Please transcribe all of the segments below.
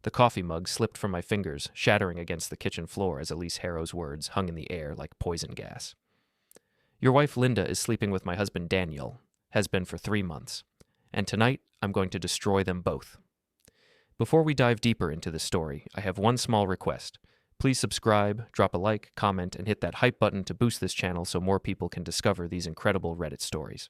The coffee mug slipped from my fingers, shattering against the kitchen floor as Elise Harrow's words hung in the air like poison gas. Your wife Linda is sleeping with my husband Daniel, has been for 3 months, and tonight I'm going to destroy them both. Before we dive deeper into this story, I have one small request. Please subscribe, drop a like, comment, and hit that hype button to boost this channel so more people can discover these incredible Reddit stories.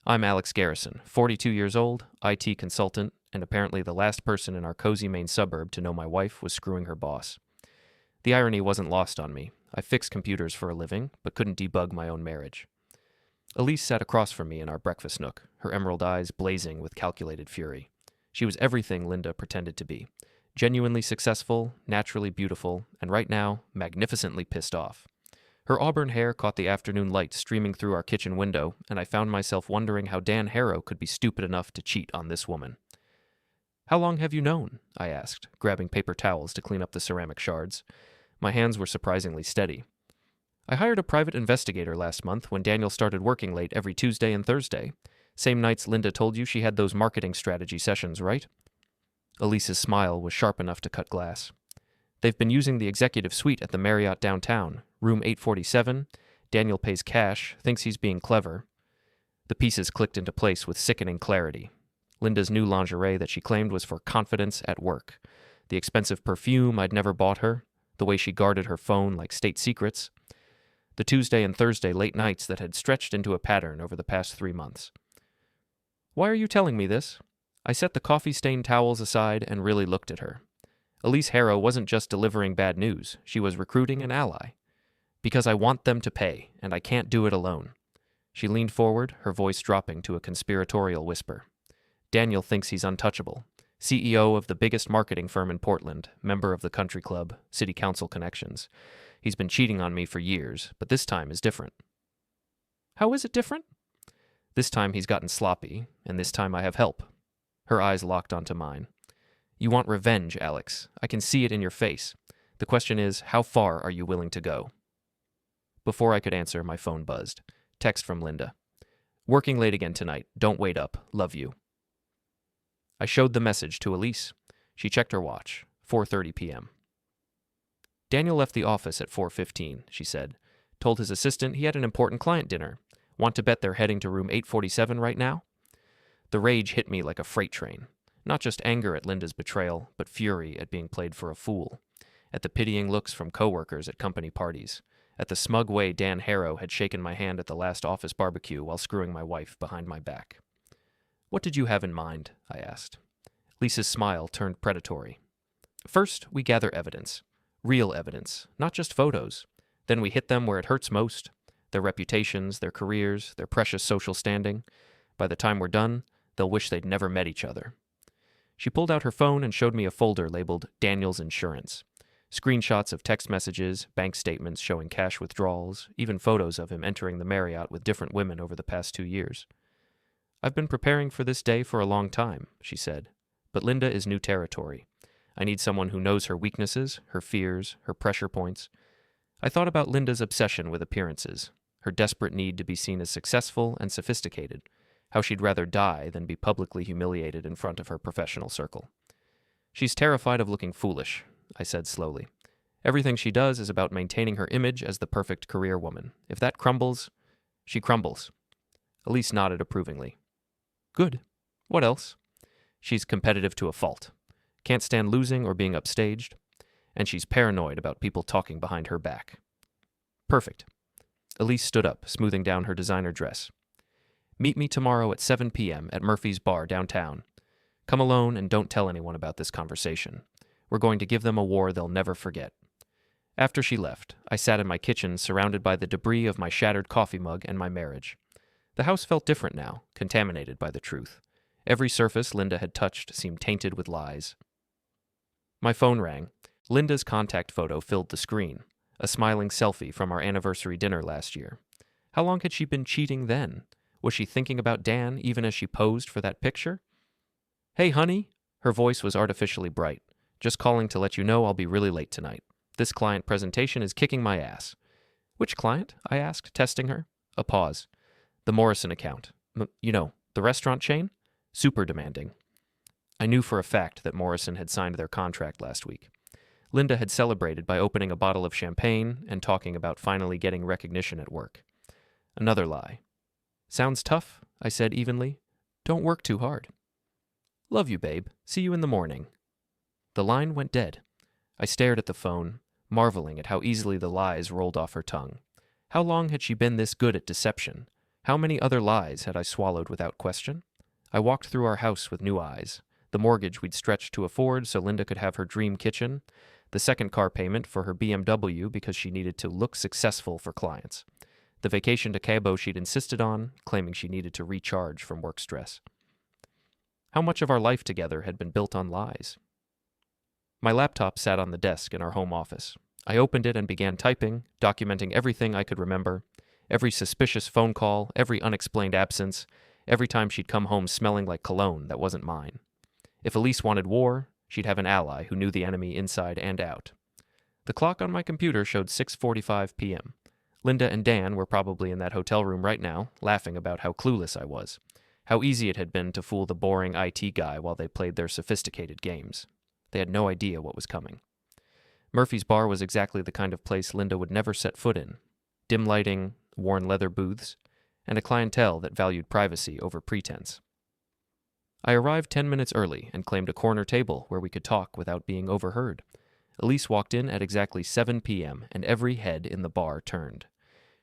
I'm Alex Garrison, 42 years old, IT consultant, and apparently the last person in our cozy Maine suburb to know my wife was screwing her boss. The irony wasn't lost on me. I fix computers for a living, but couldn't debug my own marriage. Elise sat across from me in our breakfast nook, her emerald eyes blazing with calculated fury. She was everything Linda pretended to be. Genuinely successful, naturally beautiful, and right now, magnificently pissed off. Her auburn hair caught the afternoon light streaming through our kitchen window, and I found myself wondering how Dan Harrow could be stupid enough to cheat on this woman. How long have you known? I asked, grabbing paper towels to clean up the ceramic shards. My hands were surprisingly steady. I hired a private investigator last month when Daniel started working late every Tuesday and Thursday. Same nights Linda told you she had those marketing strategy sessions, right? Elise's smile was sharp enough to cut glass. They've been using the executive suite at the Marriott downtown, room 847. Daniel pays cash, thinks he's being clever. The pieces clicked into place with sickening clarity. Linda's new lingerie that she claimed was for confidence at work. The expensive perfume I'd never bought her. The way she guarded her phone like state secrets. The Tuesday and Thursday late nights that had stretched into a pattern over the past 3 months. Why are you telling me this? I set the coffee-stained towels aside and really looked at her. Elise Harrow wasn't just delivering bad news, she was recruiting an ally. Because I want them to pay, and I can't do it alone. She leaned forward, her voice dropping to a conspiratorial whisper. Daniel thinks he's untouchable. CEO of the biggest marketing firm in Portland, member of the country club, city council connections. He's been cheating on me for years, but this time is different. How is it different? This time he's gotten sloppy, and this time I have help. Her eyes locked onto mine. You want revenge, Alex. I can see it in your face. The question is, how far are you willing to go? Before I could answer, my phone buzzed. Text from Linda. Working late again tonight. Don't wait up. Love you. I showed the message to Elise. She checked her watch. 4:30 p.m. Daniel left the office at 4:15, she said. Told his assistant he had an important client dinner. Want to bet they're heading to room 847 right now? The rage hit me like a freight train. Not just anger at Linda's betrayal, but fury at being played for a fool. At the pitying looks from coworkers at company parties. At the smug way Dan Harrow had shaken my hand at the last office barbecue while screwing my wife behind my back. What did you have in mind? I asked. Lisa's smile turned predatory. First, we gather evidence. Real evidence, not just photos. Then we hit them where it hurts most. Their reputations, their careers, their precious social standing. By the time we're done, they'll wish they'd never met each other. She pulled out her phone and showed me a folder labeled Daniel's Insurance. Screenshots of text messages, bank statements showing cash withdrawals, even photos of him entering the Marriott with different women over the past 2 years. I've been preparing for this day for a long time, she said. But Linda is new territory. I need someone who knows her weaknesses, her fears, her pressure points. I thought about Linda's obsession with appearances, her desperate need to be seen as successful and sophisticated, how she'd rather die than be publicly humiliated in front of her professional circle. She's terrified of looking foolish, I said slowly. Everything she does is about maintaining her image as the perfect career woman. If that crumbles, she crumbles. Elise nodded approvingly. Good. What else? She's competitive to a fault. Can't stand losing or being upstaged. And she's paranoid about people talking behind her back. Perfect. Elise stood up, smoothing down her designer dress. Meet me tomorrow at 7 p.m. at Murphy's Bar downtown. Come alone and don't tell anyone about this conversation. We're going to give them a war they'll never forget. After she left, I sat in my kitchen surrounded by the debris of my shattered coffee mug and my marriage. The house felt different now, contaminated by the truth. Every surface Linda had touched seemed tainted with lies. My phone rang. Linda's contact photo filled the screen, a smiling selfie from our anniversary dinner last year. How long had she been cheating then? Was she thinking about Dan even as she posed for that picture? Hey, honey. Her voice was artificially bright. Just calling to let you know I'll be really late tonight. This client presentation is kicking my ass. Which client? I asked, testing her. A pause. The Morrison account. The restaurant chain? Super demanding. I knew for a fact that Morrison had signed their contract last week. Linda had celebrated by opening a bottle of champagne and talking about finally getting recognition at work. Another lie. Sounds tough, I said evenly. Don't work too hard. Love you, babe. See you in the morning. The line went dead. I stared at the phone, marveling at how easily the lies rolled off her tongue. How long had she been this good at deception? How many other lies had I swallowed without question? I walked through our house with new eyes. The mortgage we'd stretched to afford so Linda could have her dream kitchen. The second car payment for her BMW because she needed to look successful for clients. The vacation to Cabo she'd insisted on, claiming she needed to recharge from work stress. How much of our life together had been built on lies? My laptop sat on the desk in our home office. I opened it and began typing, documenting everything I could remember, every suspicious phone call, every unexplained absence, every time she'd come home smelling like cologne that wasn't mine. If Elise wanted war, she'd have an ally who knew the enemy inside and out. The clock on my computer showed 6:45 p.m. Linda and Dan were probably in that hotel room right now, laughing about how clueless I was, how easy it had been to fool the boring IT guy while they played their sophisticated games. They had no idea what was coming. Murphy's Bar was exactly the kind of place Linda would never set foot in. Dim lighting, worn leather booths, and a clientele that valued privacy over pretense. I arrived 10 minutes early and claimed a corner table where we could talk without being overheard. Elise walked in at exactly 7 p.m., and every head in the bar turned.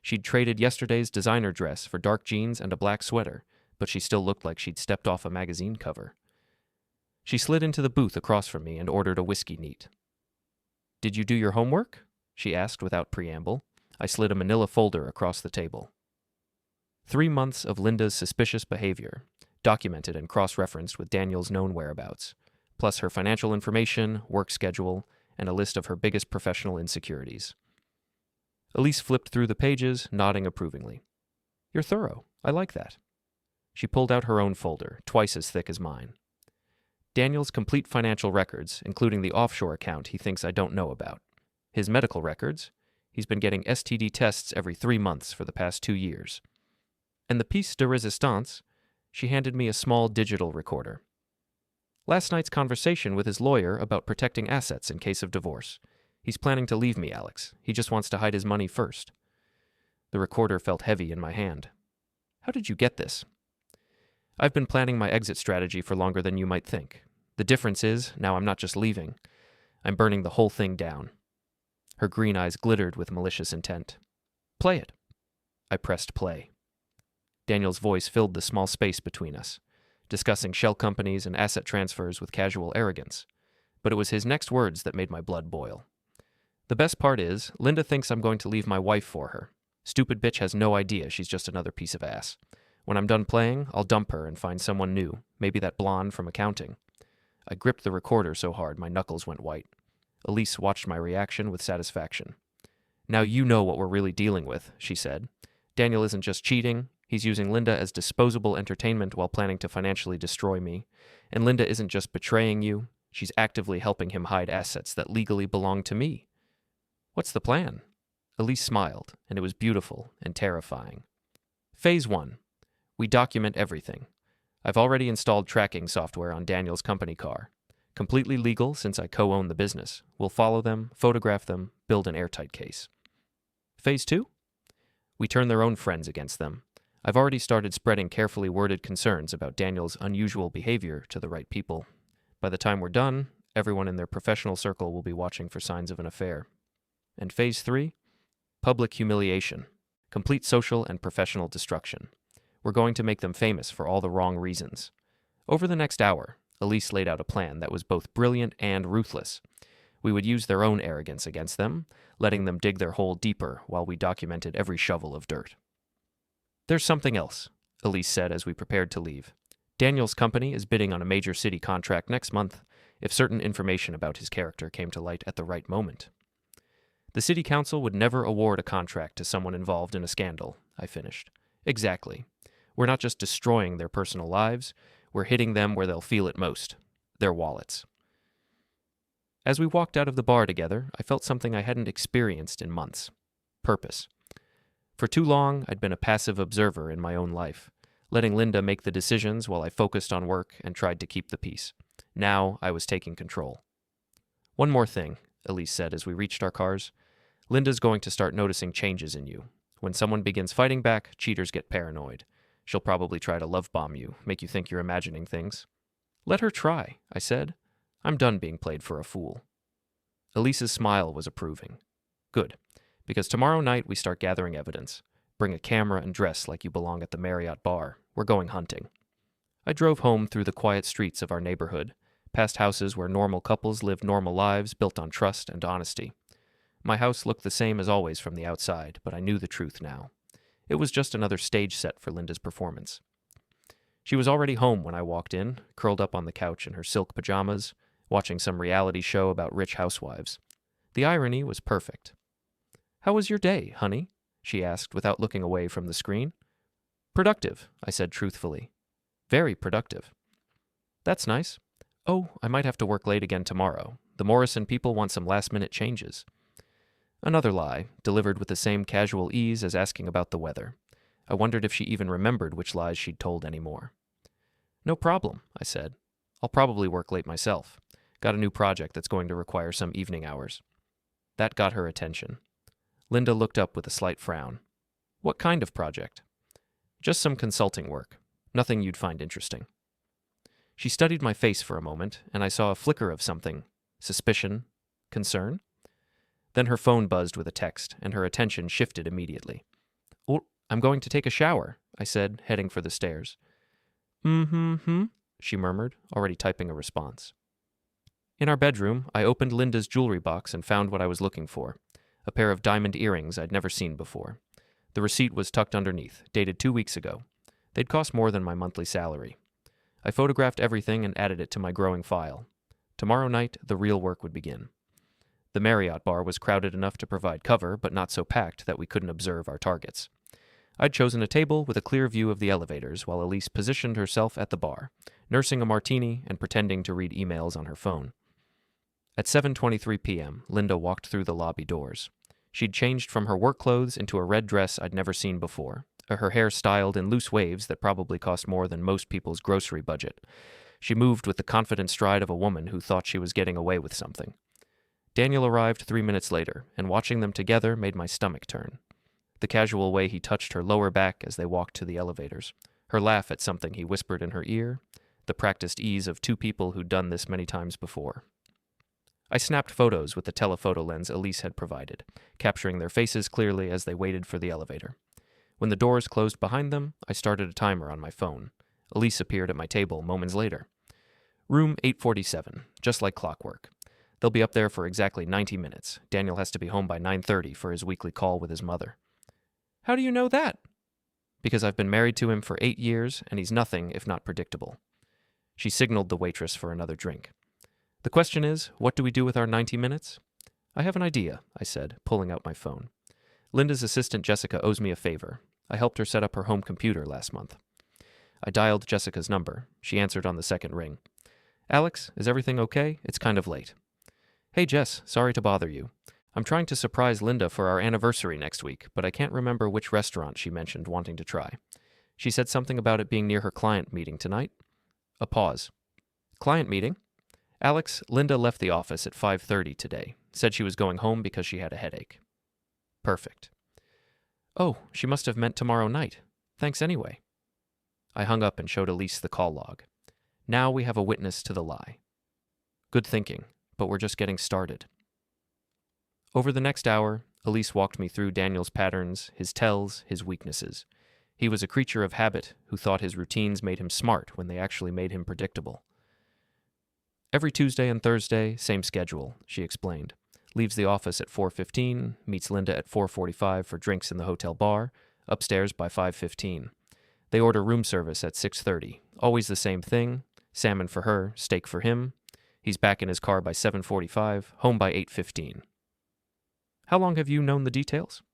She'd traded yesterday's designer dress for dark jeans and a black sweater, but she still looked like she'd stepped off a magazine cover. She slid into the booth across from me and ordered a whiskey neat. "Did you do your homework?" she asked without preamble. I slid a manila folder across the table. 3 months of Linda's suspicious behavior, documented and cross-referenced with Daniel's known whereabouts, plus her financial information, work schedule, and a list of her biggest professional insecurities. Elise flipped through the pages, nodding approvingly. "You're thorough. I like that." She pulled out her own folder, twice as thick as mine. Daniel's complete financial records, including the offshore account he thinks I don't know about. His medical records. He's been getting STD tests every 3 months for the past 2 years. And the piece de resistance, she handed me a small digital recorder. Last night's conversation with his lawyer about protecting assets in case of divorce. He's planning to leave me, Alex. He just wants to hide his money first. The recorder felt heavy in my hand. How did you get this? I've been planning my exit strategy for longer than you might think. The difference is, now I'm not just leaving. I'm burning the whole thing down. Her green eyes glittered with malicious intent. Play it. I pressed play. Daniel's voice filled the small space between us, discussing shell companies and asset transfers with casual arrogance. But it was his next words that made my blood boil. The best part is, Linda thinks I'm going to leave my wife for her. Stupid bitch has no idea she's just another piece of ass. When I'm done playing, I'll dump her and find someone new, maybe that blonde from accounting. I gripped the recorder so hard my knuckles went white. Elise watched my reaction with satisfaction. Now you know what we're really dealing with, she said. Daniel isn't just cheating. He's using Linda as disposable entertainment while planning to financially destroy me. And Linda isn't just betraying you. She's actively helping him hide assets that legally belong to me. What's the plan? Elise smiled, and it was beautiful and terrifying. Phase 1. We document everything. I've already installed tracking software on Daniel's company car. Completely legal since I co-own the business. We'll follow them, photograph them, build an airtight case. Phase 2? We turn their own friends against them. I've already started spreading carefully worded concerns about Daniel's unusual behavior to the right people. By the time we're done, everyone in their professional circle will be watching for signs of an affair. And phase 3? Public humiliation. Complete social and professional destruction. We're going to make them famous for all the wrong reasons. Over the next hour, Elise laid out a plan that was both brilliant and ruthless. We would use their own arrogance against them, letting them dig their hole deeper while we documented every shovel of dirt. There's something else, Elise said as we prepared to leave. Daniel's company is bidding on a major city contract next month if certain information about his character came to light at the right moment. The city council would never award a contract to someone involved in a scandal, I finished. Exactly. We're not just destroying their personal lives, we're hitting them where they'll feel it most, their wallets. As we walked out of the bar together, I felt something I hadn't experienced in months. Purpose. For too long, I'd been a passive observer in my own life, letting Linda make the decisions while I focused on work and tried to keep the peace. Now I was taking control. "One more thing," Elise said as we reached our cars. "Linda's going to start noticing changes in you. When someone begins fighting back, cheaters get paranoid. She'll probably try to love bomb you, make you think you're imagining things." "Let her try," I said. "I'm done being played for a fool." Elise's smile was approving. "Good, because tomorrow night we start gathering evidence. Bring a camera and dress like you belong at the Marriott bar. We're going hunting." I drove home through the quiet streets of our neighborhood, past houses where normal couples lived normal lives built on trust and honesty. My house looked the same as always from the outside, but I knew the truth now. It was just another stage set for Linda's performance. She was already home when I walked in, curled up on the couch in her silk pajamas, watching some reality show about rich housewives. The irony was perfect. "How was your day, honey?" she asked without looking away from the screen. "Productive," I said truthfully. "Very productive." "That's nice. Oh, I might have to work late again tomorrow. The Morrison people want some last-minute changes." Another lie, delivered with the same casual ease as asking about the weather. I wondered if she even remembered which lies she'd told anymore. "No problem," I said. "I'll probably work late myself. Got a new project that's going to require some evening hours." That got her attention. Linda looked up with a slight frown. "What kind of project?" "Just some consulting work. Nothing you'd find interesting." She studied my face for a moment, and I saw a flicker of something. Suspicion? Concern? Then her phone buzzed with a text, and her attention shifted immediately. "Oh, I'm going to take a shower," I said, heading for the stairs. She murmured, already typing a response. In our bedroom, I opened Linda's jewelry box and found what I was looking for, a pair of diamond earrings I'd never seen before. The receipt was tucked underneath, dated 2 weeks ago. They'd cost more than my monthly salary. I photographed everything and added it to my growing file. Tomorrow night, the real work would begin. The Marriott bar was crowded enough to provide cover, but not so packed that we couldn't observe our targets. I'd chosen a table with a clear view of the elevators while Elise positioned herself at the bar, nursing a martini and pretending to read emails on her phone. At 7:23 p.m., Linda walked through the lobby doors. She'd changed from her work clothes into a red dress I'd never seen before, her hair styled in loose waves that probably cost more than most people's grocery budget. She moved with the confident stride of a woman who thought she was getting away with something. Daniel arrived 3 minutes later, and watching them together made my stomach turn. The casual way he touched her lower back as they walked to the elevators, her laugh at something he whispered in her ear, the practiced ease of two people who'd done this many times before. I snapped photos with the telephoto lens Elise had provided, capturing their faces clearly as they waited for the elevator. When the doors closed behind them, I started a timer on my phone. Elise appeared at my table moments later. "Room 847, just like clockwork. They'll be up there for exactly 90 minutes. Daniel has to be home by 9:30 for his weekly call with his mother." "How do you know that?" "Because I've been married to him for 8 years, and he's nothing if not predictable." She signaled the waitress for another drink. "The question is, what do we do with our 90 minutes? "I have an idea," I said, pulling out my phone. "Linda's assistant Jessica owes me a favor. I helped her set up her home computer last month." I dialed Jessica's number. She answered on the second ring. "Alex, is everything okay? It's kind of late." "Hey, Jess, sorry to bother you. I'm trying to surprise Linda for our anniversary next week, but I can't remember which restaurant she mentioned wanting to try. She said something about it being near her client meeting tonight." A pause. "Client meeting? Alex, Linda left the office at 5:30 today. Said she was going home because she had a headache." "Perfect." "Oh, she must have meant tomorrow night. Thanks anyway." I hung up and showed Elise the call log. Now we have a witness to the lie. Good thinking, but we're just getting started. Over the next hour, Elise walked me through Daniel's patterns, his tells, his weaknesses. He was a creature of habit who thought his routines made him smart when they actually made him predictable. "Every Tuesday and Thursday, same schedule," she explained. "Leaves the office at 4:15, meets Linda at 4:45 for drinks in the hotel bar, upstairs by 5:15. They order room service at 6:30. Always the same thing, salmon for her, steak for him. He's back in his car by 7:45, home by 8:15. "How long have you known the details?"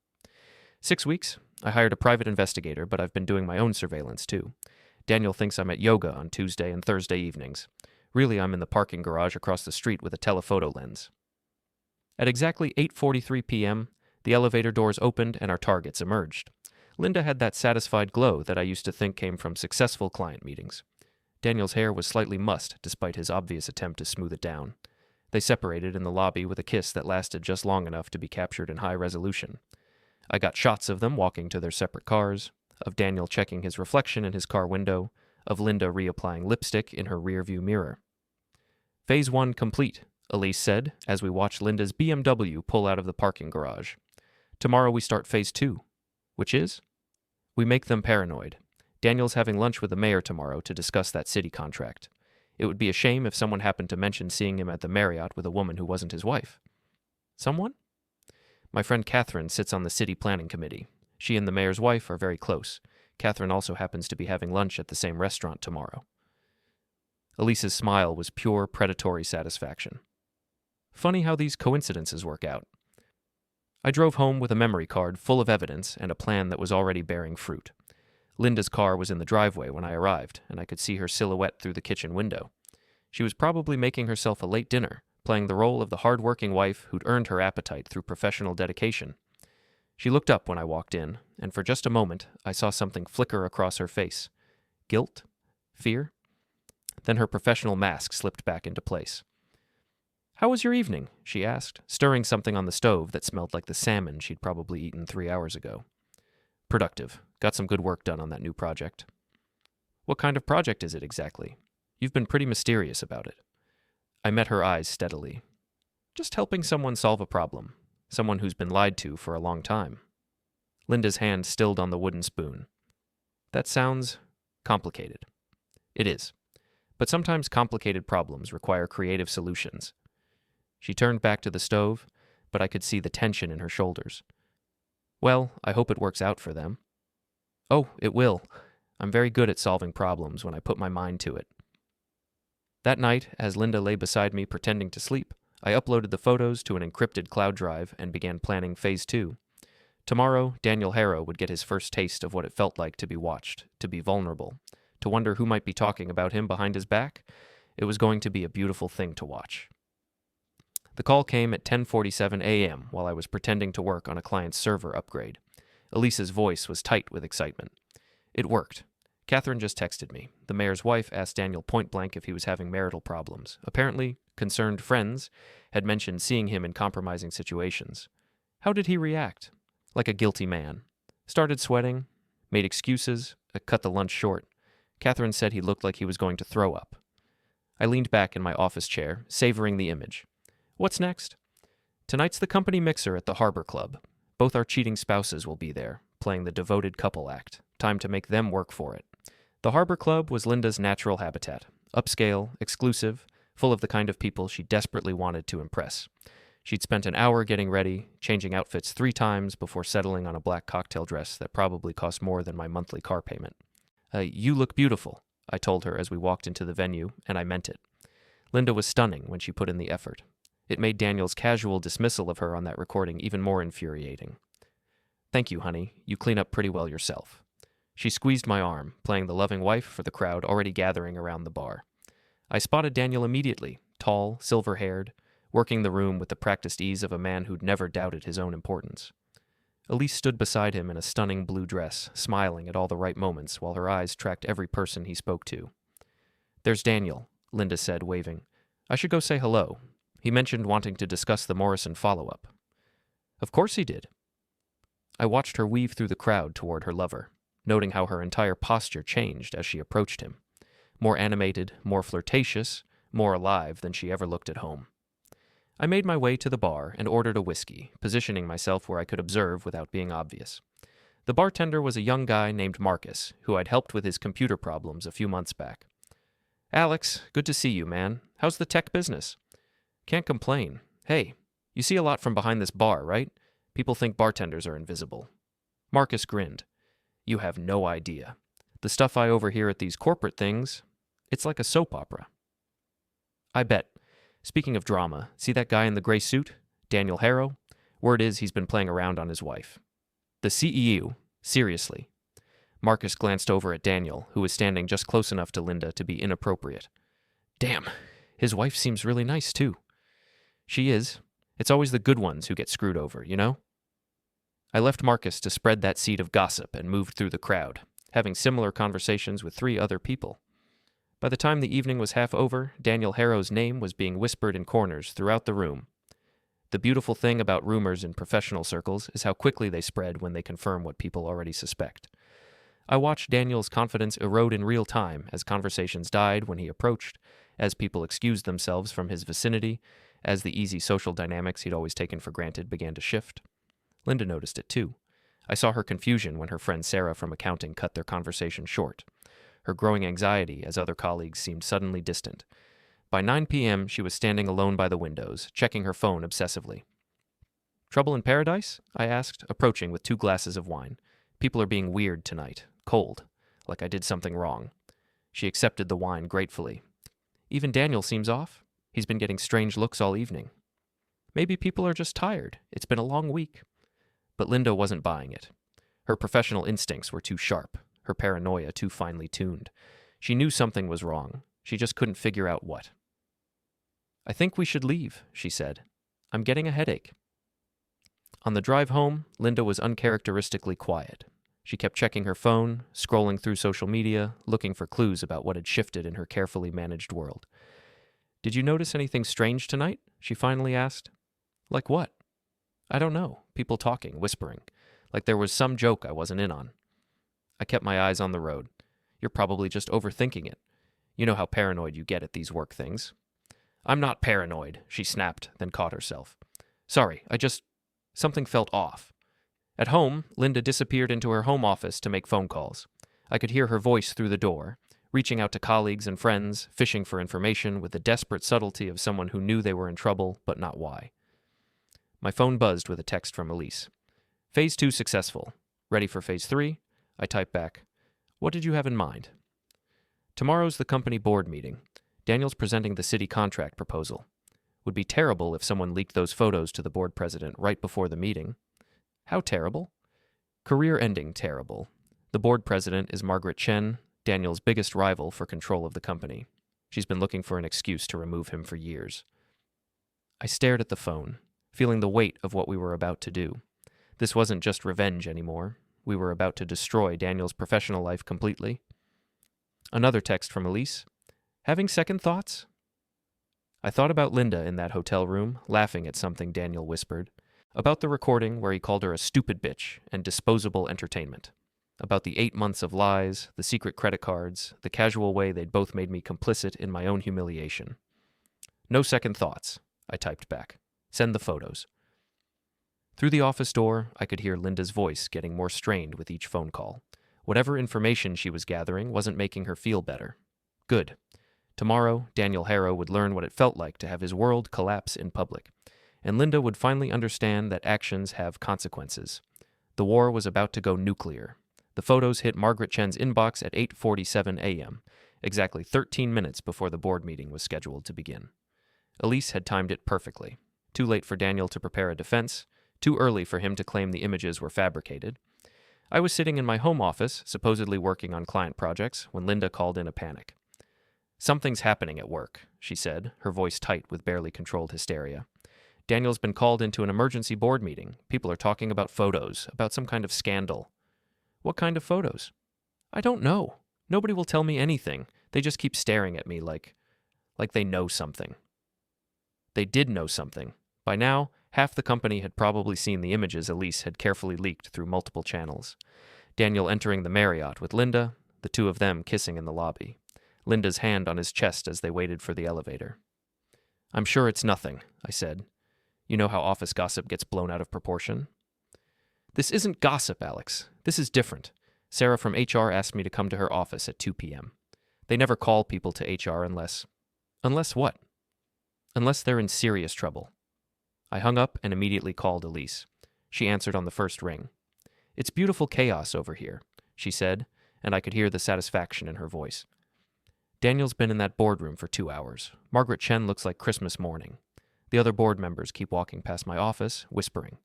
6 weeks. I hired a private investigator, but I've been doing my own surveillance too. Daniel thinks I'm at yoga on Tuesday and Thursday evenings. Really, I'm in the parking garage across the street with a telephoto lens." At exactly 8:43 p.m., the elevator doors opened and our targets emerged. Linda had that satisfied glow that I used to think came from successful client meetings. Daniel's hair was slightly mussed despite his obvious attempt to smooth it down. They separated in the lobby with a kiss that lasted just long enough to be captured in high resolution. I got shots of them walking to their separate cars, of Daniel checking his reflection in his car window, of Linda reapplying lipstick in her rearview mirror. Phase 1 complete, Elise said as we watched Linda's BMW pull out of the parking garage. Tomorrow we start Phase 2, which is? We make them paranoid. Daniel's having lunch with the mayor tomorrow to discuss that city contract. It would be a shame if someone happened to mention seeing him at the Marriott with a woman who wasn't his wife. Someone? My friend Catherine sits on the city planning committee. She and the mayor's wife are very close. Catherine also happens to be having lunch at the same restaurant tomorrow. Elise's smile was pure predatory satisfaction. Funny how these coincidences work out. I drove home with a memory card full of evidence and a plan that was already bearing fruit. Linda's car was in the driveway when I arrived, and I could see her silhouette through the kitchen window. She was probably making herself a late dinner, playing the role of the hard-working wife who'd earned her appetite through professional dedication. She looked up when I walked in, and for just a moment, I saw something flicker across her face. Guilt? Fear? Then her professional mask slipped back into place. "How was your evening?" she asked, stirring something on the stove that smelled like the salmon she'd probably eaten 3 hours ago. "Productive. Got some good work done on that new project." "What kind of project is it exactly? You've been pretty mysterious about it." I met her eyes steadily. "Just helping someone solve a problem. Someone who's been lied to for a long time." Linda's hand stilled on the wooden spoon. "That sounds complicated." "It is. But sometimes complicated problems require creative solutions." She turned back to the stove, but I could see the tension in her shoulders. "Well, I hope it works out for them." "Oh, it will. I'm very good at solving problems when I put my mind to it." That night, as Linda lay beside me pretending to sleep, I uploaded the photos to an encrypted cloud drive and began planning Phase 2. Tomorrow, Daniel Harrow would get his first taste of what it felt like to be watched, to be vulnerable, to wonder who might be talking about him behind his back. It was going to be a beautiful thing to watch. The call came at 10:47 a.m. while I was pretending to work on a client's server upgrade. Elise's voice was tight with excitement. It worked. Catherine just texted me. The mayor's wife asked Daniel point-blank if he was having marital problems. Apparently, concerned friends had mentioned seeing him in compromising situations. How did he react? Like a guilty man. Started sweating, made excuses, cut the lunch short. Catherine said he looked like he was going to throw up. I leaned back in my office chair, savoring the image. What's next? Tonight's the company mixer at the Harbor Club. Both our cheating spouses will be there, playing the devoted couple act. Time to make them work for it. The Harbor Club was Linda's natural habitat. Upscale, exclusive, full of the kind of people she desperately wanted to impress. She'd spent an hour getting ready, changing outfits 3 times before settling on a black cocktail dress that probably cost more than my monthly car payment. You look beautiful," I told her as we walked into the venue, and I meant it. Linda was stunning when she put in the effort. It made Daniel's casual dismissal of her on that recording even more infuriating. "Thank you, honey. You clean up pretty well yourself." She squeezed my arm, playing the loving wife for the crowd already gathering around the bar. I spotted Daniel immediately, tall, silver-haired, working the room with the practiced ease of a man who'd never doubted his own importance. Elise stood beside him in a stunning blue dress, smiling at all the right moments while her eyes tracked every person he spoke to. "There's Daniel," Linda said, waving. "I should go say hello. He mentioned wanting to discuss the Morrison follow-up." "Of course he did." I watched her weave through the crowd toward her lover, noting how her entire posture changed as she approached him. More animated, more flirtatious, more alive than she ever looked at home. I made my way to the bar and ordered a whiskey, positioning myself where I could observe without being obvious. The bartender was a young guy named Marcus, who I'd helped with his computer problems a few months back. "Alex, good to see you, man. How's the tech business?" "Can't complain. Hey, you see a lot from behind this bar, right? People think bartenders are invisible." Marcus grinned. "You have no idea. The stuff I overhear at these corporate things, it's like a soap opera." "I bet. Speaking of drama, see that guy in the gray suit? Daniel Harrow? Word is he's been playing around on his wife." "The CEO? Seriously?" Marcus glanced over at Daniel, who was standing just close enough to Linda to be inappropriate. "Damn, his wife seems really nice, too." "She is. It's always the good ones who get screwed over, you know?" I left Marcus to spread that seed of gossip and moved through the crowd, having similar conversations with 3 other people. By the time the evening was half over, Daniel Harrow's name was being whispered in corners throughout the room. The beautiful thing about rumors in professional circles is how quickly they spread when they confirm what people already suspect. I watched Daniel's confidence erode in real time as conversations died when he approached, as people excused themselves from his vicinity, as the easy social dynamics he'd always taken for granted began to shift. Linda noticed it too. I saw her confusion when her friend Sarah from accounting cut their conversation short, her growing anxiety as other colleagues seemed suddenly distant. By 9 p.m., she was standing alone by the windows, checking her phone obsessively. "Trouble in paradise?" I asked, approaching with 2 glasses of wine. "People are being weird tonight. Cold. Like I did something wrong." She accepted the wine gratefully. "Even Daniel seems off. He's been getting strange looks all evening." "Maybe people are just tired. It's been a long week." But Linda wasn't buying it. Her professional instincts were too sharp, her paranoia too finely tuned. She knew something was wrong. She just couldn't figure out what. "I think we should leave," she said. "I'm getting a headache." On the drive home, Linda was uncharacteristically quiet. She kept checking her phone, scrolling through social media, looking for clues about what had shifted in her carefully managed world. "Did you notice anything strange tonight?" she finally asked. "Like what?" "I don't know. People talking, whispering. Like there was some joke I wasn't in on." I kept my eyes on the road. "You're probably just overthinking it. You know how paranoid you get at these work things." "I'm not paranoid," she snapped, then caught herself. "Sorry, something felt off." At home, Linda disappeared into her home office to make phone calls. I could hear her voice through the door, reaching out to colleagues and friends, fishing for information with the desperate subtlety of someone who knew they were in trouble, but not why. My phone buzzed with a text from Elise. "Phase 2 successful. Ready for Phase 3? I typed back, "What did you have in mind?" "Tomorrow's the company board meeting. Daniel's presenting the city contract proposal. Would be terrible if someone leaked those photos to the board president right before the meeting." "How terrible?" "Career-ending terrible. The board president is Margaret Chen, Daniel's biggest rival for control of the company. She's been looking for an excuse to remove him for years." I stared at the phone, feeling the weight of what we were about to do. This wasn't just revenge anymore. We were about to destroy Daniel's professional life completely. Another text from Elise. "Having second thoughts?" I thought about Linda in that hotel room, laughing at something Daniel whispered. About the recording where he called her a stupid bitch and disposable entertainment. About the 8 months of lies, the secret credit cards, the casual way they'd both made me complicit in my own humiliation. "No second thoughts," I typed back. "Send the photos." Through the office door, I could hear Linda's voice getting more strained with each phone call. Whatever information she was gathering wasn't making her feel better. Good. Tomorrow, Daniel Harrow would learn what it felt like to have his world collapse in public. And Linda would finally understand that actions have consequences. The war was about to go nuclear. The photos hit Margaret Chen's inbox at 8:47 a.m., exactly 13 minutes before the board meeting was scheduled to begin. Elise had timed it perfectly. Too late for Daniel to prepare a defense, too early for him to claim the images were fabricated. I was sitting in my home office, supposedly working on client projects, when Linda called in a panic. "Something's happening at work," she said, her voice tight with barely controlled hysteria. "Daniel's been called into an emergency board meeting. People are talking about photos, about some kind of scandal." "What kind of photos?" "I don't know. Nobody will tell me anything. They just keep staring at me like they know something." They did know something. By now, half the company had probably seen the images Elise had carefully leaked through multiple channels. Daniel entering the Marriott with Linda, the two of them kissing in the lobby. Linda's hand on his chest as they waited for the elevator. "I'm sure it's nothing," I said. "You know how office gossip gets blown out of proportion?" "This isn't gossip, Alex. This is different. Sarah from HR asked me to come to her office at 2 p.m. They never call people to HR unless... Unless what? Unless they're in serious trouble." I hung up and immediately called Elise. She answered on the first ring. "It's beautiful chaos over here," she said, and I could hear the satisfaction in her voice. "Daniel's been in that boardroom for 2 hours. Margaret Chen looks like Christmas morning. The other board members keep walking past my office, whispering.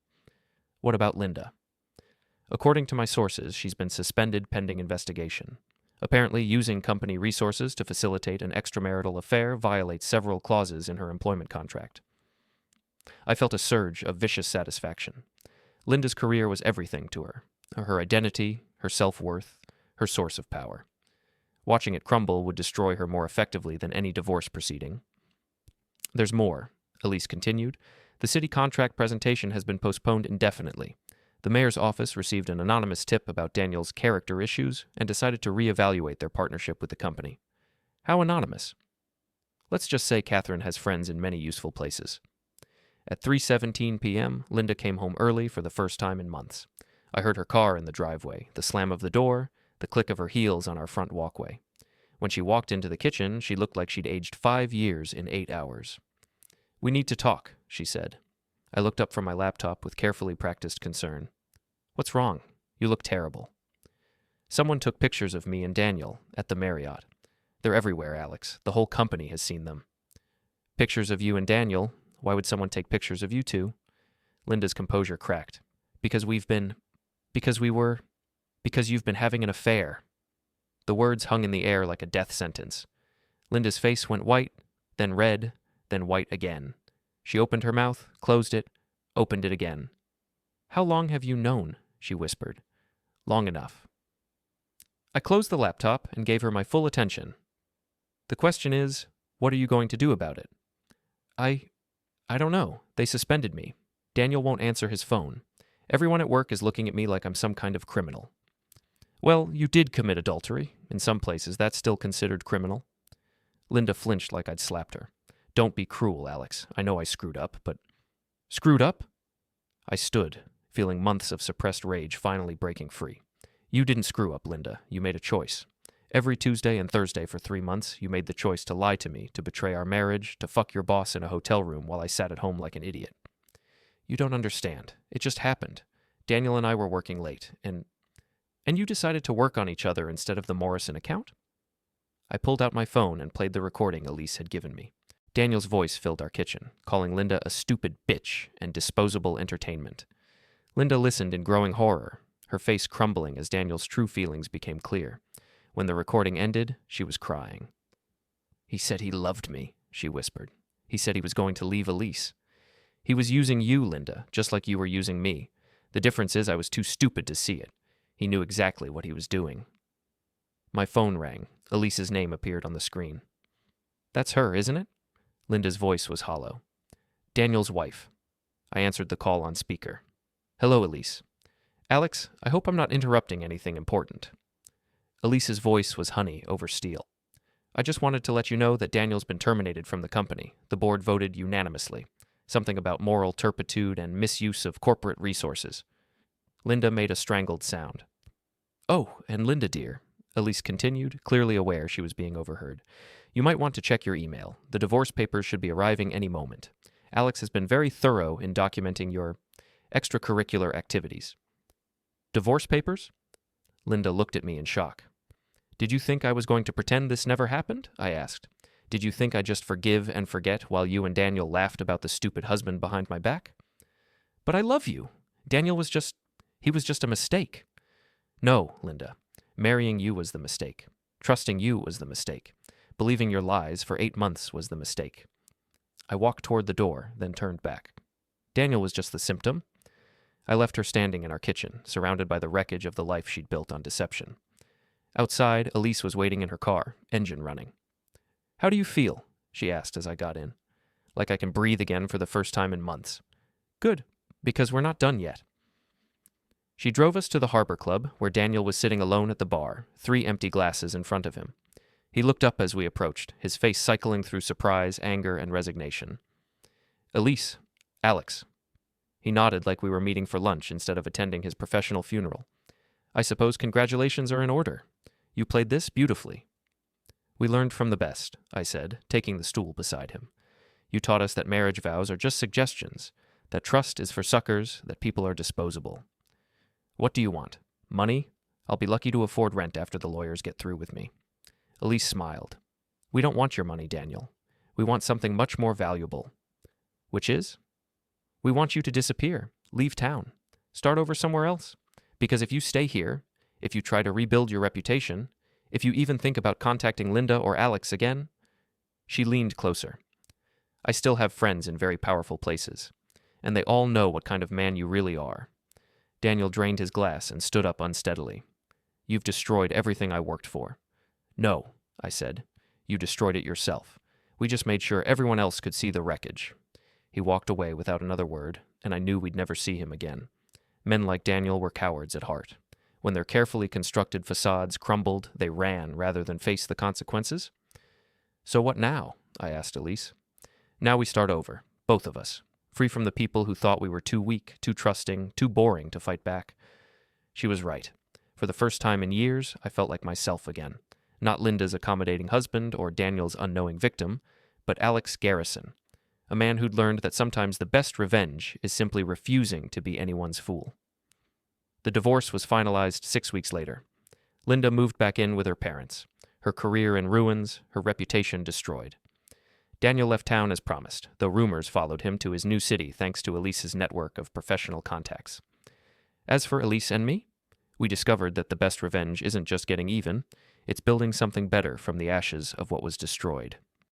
What about Linda?" "According to my sources, she's been suspended pending investigation. Apparently, using company resources to facilitate an extramarital affair violates several clauses in her employment contract." I felt a surge of vicious satisfaction. Linda's career was everything to her. Her identity, her self-worth, her source of power. Watching it crumble would destroy her more effectively than any divorce proceeding. There's more, Elise continued. The city contract presentation has been postponed indefinitely. The mayor's office received an anonymous tip about Daniel's character issues and decided to reevaluate their partnership with the company. How anonymous? Let's just say Catherine has friends in many useful places. At 3:17 p.m., Linda came home early for the first time in months. I heard her car in the driveway, the slam of the door, the click of her heels on our front walkway. When she walked into the kitchen, she looked like she'd aged 5 years in 8 hours. "We need to talk," she said. I looked up from my laptop with carefully practiced concern. "What's wrong? You look terrible." "Someone took pictures of me and Daniel at the Marriott. They're everywhere, Alex. The whole company has seen them." "Pictures of you and Daniel? Why would someone take pictures of you two?" Linda's composure cracked. Because you've been having an affair." The words hung in the air like a death sentence. Linda's face went white, then red, then white again. She opened her mouth, closed it, opened it again. "How long have you known?" she whispered. "Long enough." I closed the laptop and gave her my full attention. "The question is, what are you going to do about it?" I don't know. They suspended me. Daniel won't answer his phone. Everyone at work is looking at me like I'm some kind of criminal." "Well, you did commit adultery. In some places, that's still considered criminal." Linda flinched like I'd slapped her. "Don't be cruel, Alex. I know I screwed up, but—" "Screwed up?" I stood, feeling months of suppressed rage finally breaking free. "You didn't screw up, Linda. You made a choice. Every Tuesday and Thursday for 3 months, you made the choice to lie to me, to betray our marriage, to fuck your boss in a hotel room while I sat at home like an idiot. You don't understand. It just happened. Daniel and I were working late, and you decided to work on each other instead of the Morrison account?" I pulled out my phone and played the recording Elise had given me. Daniel's voice filled our kitchen, calling Linda a stupid bitch and disposable entertainment. Linda listened in growing horror, her face crumbling as Daniel's true feelings became clear. When the recording ended, she was crying. "He said he loved me," she whispered. "He said he was going to leave Elise. He was using you, Linda, just like you were using me. The difference is I was too stupid to see it. He knew exactly what he was doing." My phone rang. Elise's name appeared on the screen. "That's her, isn't it?" Linda's voice was hollow. "Daniel's wife." I answered the call on speaker. "Hello, Elise." "Alex, I hope I'm not interrupting anything important." Elise's voice was honey over steel. "I just wanted to let you know that Daniel's been terminated from the company. The board voted unanimously. Something about moral turpitude and misuse of corporate resources." Linda made a strangled sound. "Oh, and Linda, dear," Elise continued, clearly aware she was being overheard, "you might want to check your email. The divorce papers should be arriving any moment. Alex has been very thorough in documenting your extracurricular activities." "Divorce papers?" Linda looked at me in shock. "Did you think I was going to pretend this never happened?" I asked. "Did you think I'd just forgive and forget while you and Daniel laughed about the stupid husband behind my back?" "But I love you. Daniel was just a mistake." "No, Linda. Marrying you was the mistake. Trusting you was the mistake. Believing your lies for 8 months was the mistake." I walked toward the door, then turned back. Daniel was just the symptom. I left her standing in our kitchen, surrounded by the wreckage of the life she'd built on deception. Outside, Elise was waiting in her car, engine running. "How do you feel?" she asked as I got in. "Like I can breathe again for the first time in months." "Good, because we're not done yet." She drove us to the Harbor Club, where Daniel was sitting alone at the bar, 3 empty glasses in front of him. He looked up as we approached, his face cycling through surprise, anger, and resignation. "Elise, Alex." He nodded like we were meeting for lunch instead of attending his professional funeral. "I suppose congratulations are in order. You played this beautifully." "We learned from the best," I said, taking the stool beside him. "You taught us that marriage vows are just suggestions, that trust is for suckers, that people are disposable. What do you want? Money? I'll be lucky to afford rent after the lawyers get through with me." Elise smiled. "We don't want your money, Daniel. We want something much more valuable." "Which is?" "We want you to disappear, leave town, start over somewhere else. Because if you stay here, if you try to rebuild your reputation, if you even think about contacting Linda or Alex again—" She leaned closer. "I still have friends in very powerful places, and they all know what kind of man you really are." Daniel drained his glass and stood up unsteadily. "You've destroyed everything I worked for. No, I said. You destroyed it yourself. We just made sure everyone else could see the wreckage. He walked away without another word, and I knew we'd never see him again. Men like Daniel were cowards at heart. When their carefully constructed facades crumbled, they ran rather than face the consequences. So what now? I asked Elise. Now we start over, both of us, free from the people who thought we were too weak, too trusting, too boring to fight back. She was right. For the first time in years, I felt like myself again. Not Linda's accommodating husband or Daniel's unknowing victim, but Alex Garrison, a man who'd learned that sometimes the best revenge is simply refusing to be anyone's fool. The divorce was finalized 6 weeks later. Linda moved back in with her parents, her career in ruins, her reputation destroyed. Daniel left town as promised, though rumors followed him to his new city thanks to Elise's network of professional contacts. As for Elise and me, we discovered that the best revenge isn't just getting even, it's building something better from the ashes of what was destroyed.